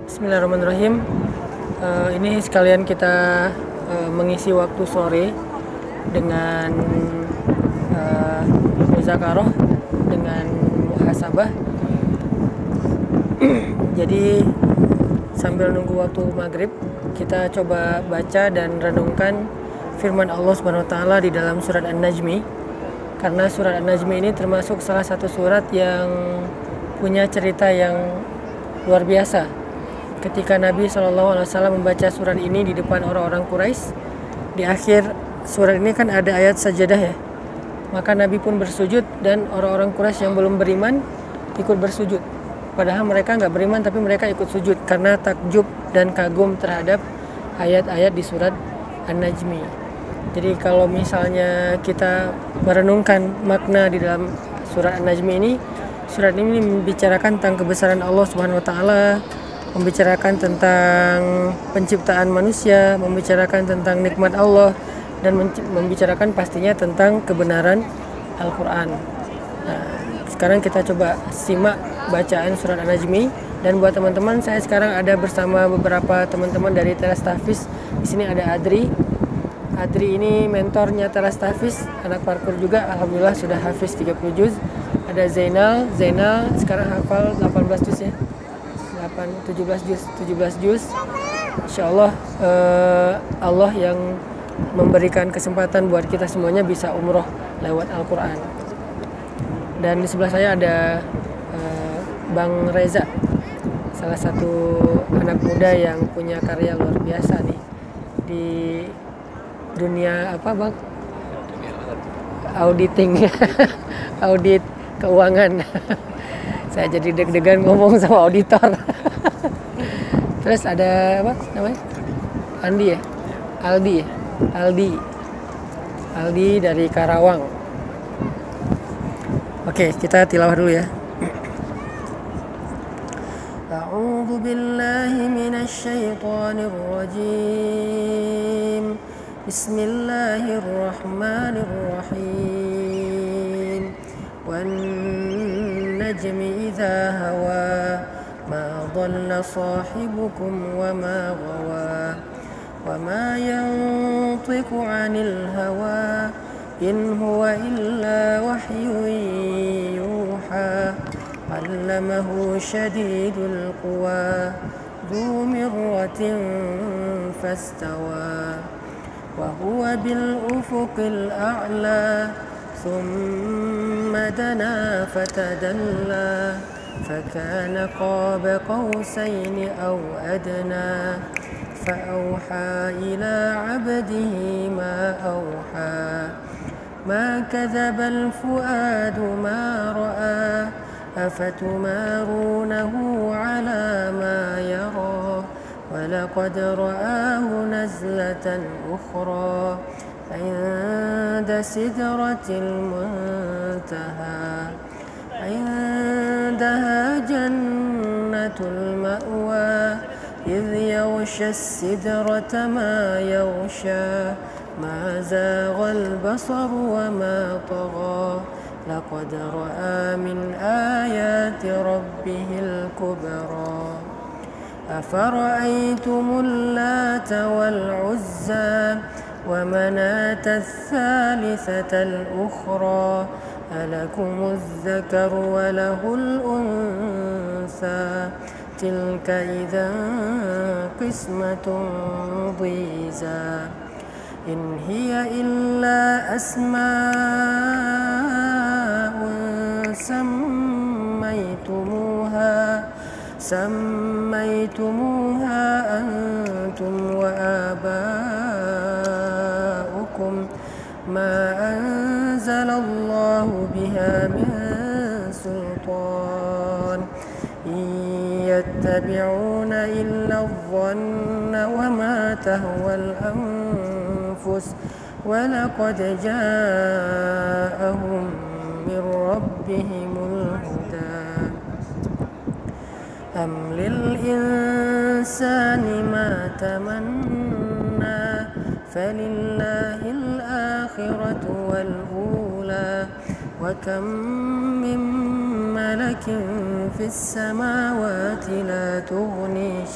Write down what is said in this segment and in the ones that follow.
Bismillahirrahmanirrahim. Ini sekalian kita mengisi waktu sore dengan muzakarah, dengan muhasabah. Jadi sambil nunggu waktu maghrib, kita coba baca dan renungkan firman Allah Subhanahu wa taala di dalam surat An-Najmi. Karena surat An-Najmi ini termasuk salah satu surat yang punya cerita yang luar biasa. Ketika Nabi SAW membaca surat ini di depan orang-orang Quraisy, di akhir surat ini kan ada ayat sajadah ya. Maka Nabi pun bersujud dan orang-orang Quraisy yang belum beriman ikut bersujud. Padahal mereka nggak beriman tapi mereka ikut sujud karena takjub dan kagum terhadap ayat-ayat di surat An-Najmi. Jadi kalau misalnya kita merenungkan makna di dalam surat An-Najmi ini, surat ini membicarakan tentang kebesaran Allah Subhanahu wa taala, membicarakan tentang penciptaan manusia, membicarakan tentang nikmat Allah, dan membicarakan pastinya tentang kebenaran Al-Quran. Nah, sekarang kita coba simak bacaan surat An-Najmi. Dan buat teman-teman, saya sekarang ada bersama beberapa teman-teman dari Teras Tahfiz. Di sini ada Adri. Adri ini mentornya Teras Tahfiz, anak parkur juga, alhamdulillah sudah hafiz 30 juz. Ada Zainal sekarang hafal 18 juz ya. 17 juz. Insyaallah Allah yang memberikan kesempatan buat kita semuanya bisa umroh lewat Al-Quran. Dan di sebelah saya ada Bang Reza, salah satu anak muda yang punya karya luar biasa nih di dunia apa Bang? Auditing. Audit keuangan. Saya jadi deg-degan ngomong sama auditor. Terus ada apa namanya? Andi ya? Aldi dari Karawang. Oke, kita tilawah dulu ya. A'udzu billahi minasy syaithanir rajim. Bismillahirrahmanirrahim. Wan najmi idza hawa ma dhalla sahibukum wa ma ghawa wa ma yantiqu 'anil hawa in huwa illa wahyun yuha 'allamahu shadidul quwa dhu mirratin fastawa wa huwa bil ufuqil a'la thumma dana fatadalla فكان قاب قوسين أو أدنى فأوحى إلى عبده ما أوحى ما كذب الفؤاد ما رأى أفتمارونه على ما يرى ولقد رآه نزلة أخرى عند سدرة المنتهى عندها جنة المأوى إذ يغشى السدرة ما يغشى ما زاغ البصر وما طغى لقد رأى من آيات ربه الكبرى أفرأيتم اللات والعزى ومناة الثالثة الأخرى ألكم الذكر وله الأنثى تلك إذا قسمة ضيزى إن هي إلا أسماء سميتموها أنتم وآباؤكم ما أنزل الله بها من سلطان إن يتبعون إلا الظن وما تهوى الأنفس ولقد جاءهم من ربهم الهدى أم للإنسان ما تمنى فلله الآخرة والأولى وكم من ملك ولكن في السماوات لا تغني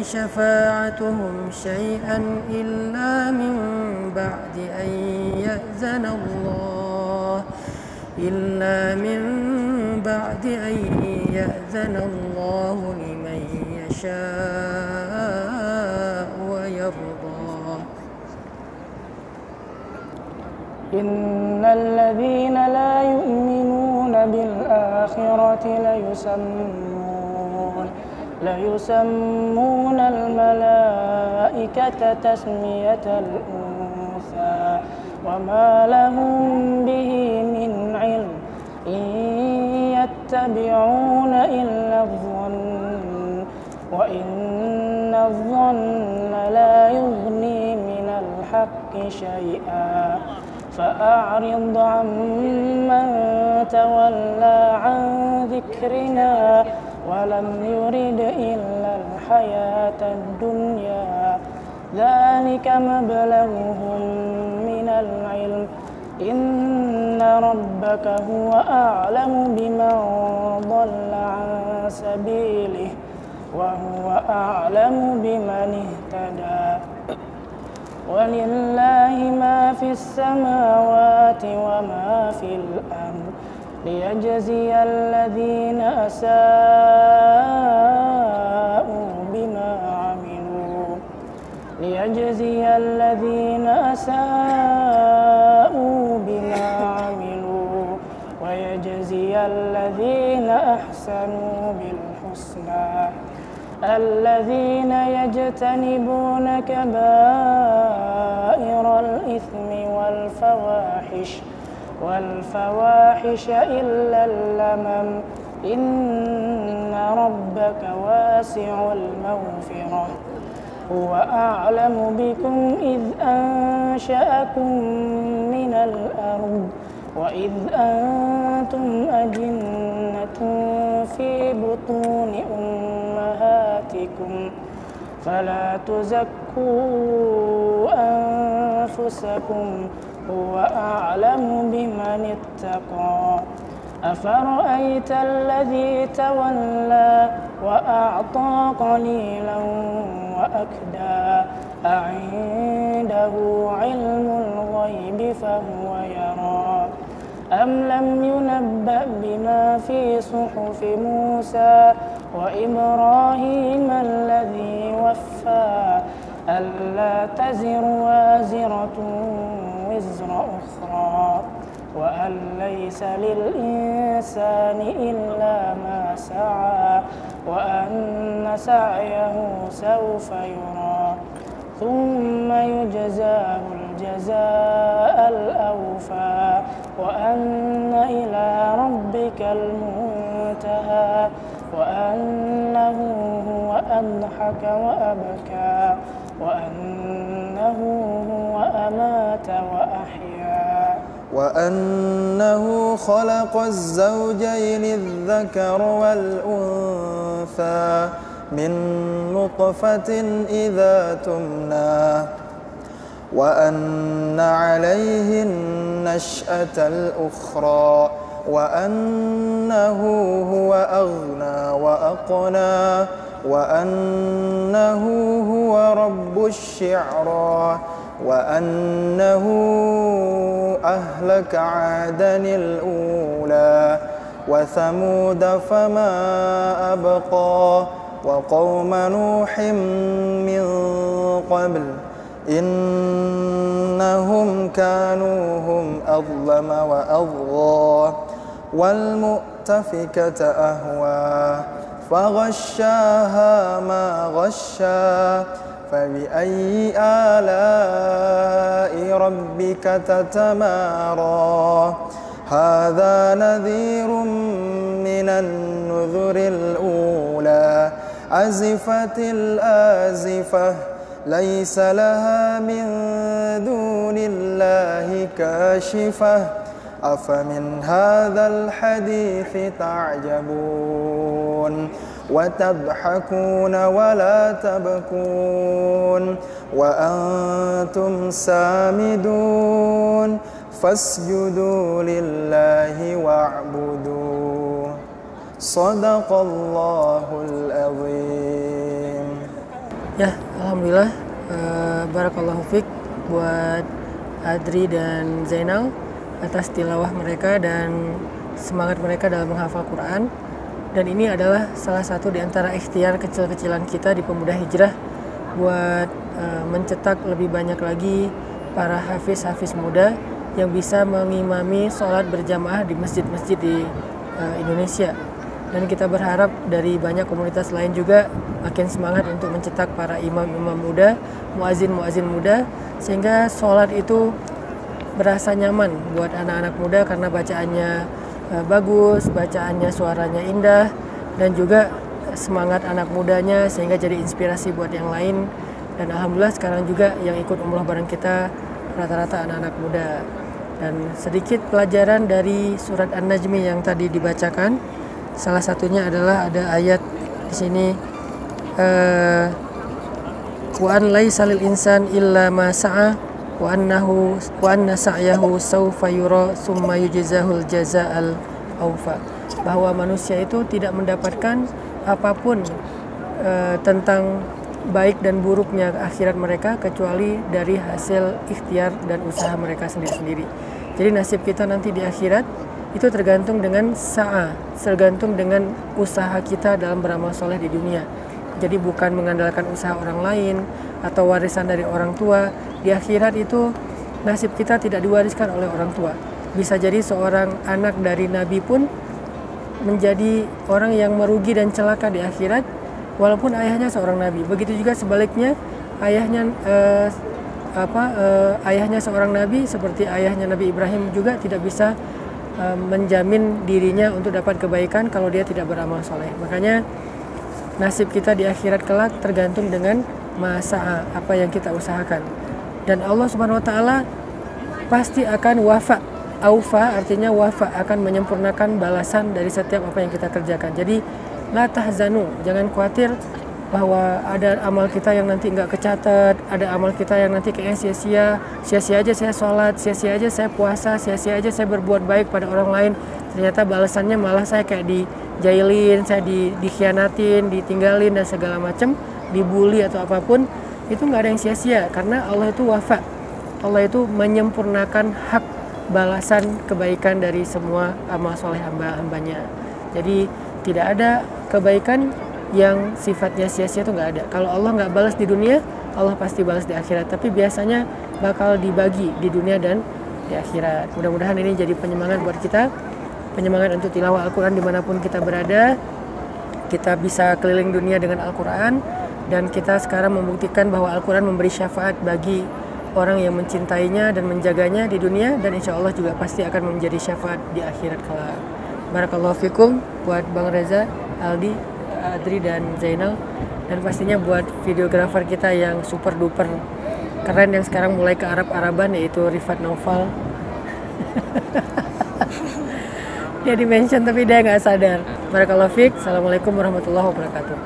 شفاعتهم شيئا إلا من بعد أن يأذن الله لمن يشاء ويرضى. إن الذين لا يؤمنون بالآخرة ليسمون الملائكة تسمية الأنثى وما لهم به من علم إن يتبعون إلا الظن وإن الظن لا يغني من الحق شيئا فأعرض عمن تولى عن ذكرنا ولم يرد إلا الحياة الدنيا ذلك مبلغهم من العلم إن ربك هو أعلم بمن ضل عن سبيله وهو أعلم بمن اهتدى ولله ما في السماوات وما في الأرض ليجزي الذين أساءوا بما عملوا ويجزي الذين أحسنوا بالحسنى الذين يجتنبون كبائر الإثم والفواحش إلا اللمم إن ربك واسع المغفرة هو أعلم بكم إذ أنشأكم من الأرض وإذ أنتم أجنة في بطون أمهاتكم فلا تزكوا أنفسكم هو أعلم بمن اتقى أفرأيت الذي تولى وأعطى قليلا وأكدى أعنده علم الغيب فهو يرى أم لم ينبأ بما في صحف موسى وإبراهيم الذي وفى ألا تزر وازرة وزر أخرى وأن ليس للإنسان إلا ما سعى وأن سعيه سوف يرى ثم يجزاه الجزاء الأوفى وأن إلى ربك المنتهى وأنه هو أضحك وأبكى وأنه هو أمات وأحيا وأنه خلق الزوجين الذكر والأنثى من نطفة إذا تمنى وأن عليه النشأة الأخرى وأنه هو أغنى وأقنى وأنه هو رب الشعرى وأنه أهلك عادا الأولى وثمود فما أبقى وقوم نوح من قبل إنهم كانوا هم أظلم وأطغى والمؤتفكة أهوى فغشاها ما غشا فبأي آلاء ربك تتمارى هذا نذير من النذر الأولى أزفت الآزفة ليس لها من دون الله كاشفة أفمن هذا الحديث تعجبون وتضحكون ولا تبكون وأنتم سامدون فاسجدوا لله واعبدوا صدق الله العظيم. Ya, alhamdulillah, barakallahu fiq buat Adri dan Zainal atas tilawah mereka dan semangat mereka dalam menghafal Quran. Dan ini adalah salah satu di antara ikhtiar kecil-kecilan kita di Pemuda Hijrah buat mencetak lebih banyak lagi para hafiz-hafiz muda yang bisa mengimami sholat berjamaah di masjid-masjid di Indonesia. Dan kita berharap dari banyak komunitas lain juga makin semangat untuk mencetak para imam-imam muda, muazin-muazin muda, sehingga sholat itu berasa nyaman buat anak-anak muda karena bacaannya bagus, bacaannya suaranya indah, dan juga semangat anak mudanya sehingga jadi inspirasi buat yang lain. Dan alhamdulillah sekarang juga yang ikut umroh bareng kita rata-rata anak-anak muda. Dan sedikit pelajaran dari surat An-Najmi yang tadi dibacakan. Salah satunya adalah ada ayat di sini, wa an laisa lil insan illa ma sa'a wa anna sa'yahu sawfa yura summa yujzahul jazaa'al awfa. Bahwa manusia itu tidak mendapatkan apapun tentang baik dan buruknya akhirat mereka kecuali dari hasil ikhtiar dan usaha mereka sendiri-sendiri. Jadi nasib kita nanti di akhirat itu tergantung dengan tergantung dengan usaha kita dalam beramal soleh di dunia. Jadi bukan mengandalkan usaha orang lain atau warisan dari orang tua. Di akhirat itu nasib kita tidak diwariskan oleh orang tua. Bisa jadi seorang anak dari Nabi pun menjadi orang yang merugi dan celaka di akhirat walaupun ayahnya seorang Nabi. Begitu juga sebaliknya, ayahnya ayahnya seorang Nabi seperti ayahnya Nabi Ibrahim juga tidak bisa menjamin dirinya untuk dapat kebaikan kalau dia tidak beramal soleh. Makanya nasib kita di akhirat kelak tergantung dengan masa apa yang kita usahakan. Dan Allah Subhanahu Wa Taala pasti akan wafa. Aufa artinya wafa, akan menyempurnakan balasan dari setiap apa yang kita kerjakan. Jadi la tahzanu, jangan khawatir bahwa ada amal kita yang nanti nggak kecatat, ada amal kita yang nanti kayaknya sia-sia aja saya sholat, sia-sia aja saya puasa, sia-sia aja saya berbuat baik pada orang lain. Ternyata balasannya malah saya kayak dijailin, saya dikhianatin, ditinggalin dan segala macam, dibully atau apapun. Itu nggak ada yang sia-sia karena Allah itu wafa. Allah itu menyempurnakan hak balasan kebaikan dari semua amal soleh hamba-hambanya. Jadi tidak ada kebaikan yang sifatnya sia-sia itu nggak ada. Kalau Allah nggak balas di dunia, Allah pasti balas di akhirat. Tapi biasanya bakal dibagi di dunia dan di akhirat. Mudah-mudahan ini jadi penyemangat buat kita, penyemangat untuk tilawah Al-Quran dimanapun kita berada. Kita bisa keliling dunia dengan Al-Quran, dan kita sekarang membuktikan bahwa Al-Quran memberi syafaat bagi orang yang mencintainya dan menjaganya di dunia, dan insya Allah juga pasti akan menjadi syafaat di akhirat kelak. Barakallahu fikum buat Bang Reza, Aldi, Adri dan Zainal, dan pastinya buat videografer kita yang super duper keren yang sekarang mulai ke Arab-Araban, yaitu Rifat Naufal. Dia di mention tapi dia nggak sadar. Barakallahu fiik. Assalamualaikum warahmatullahi wabarakatuh.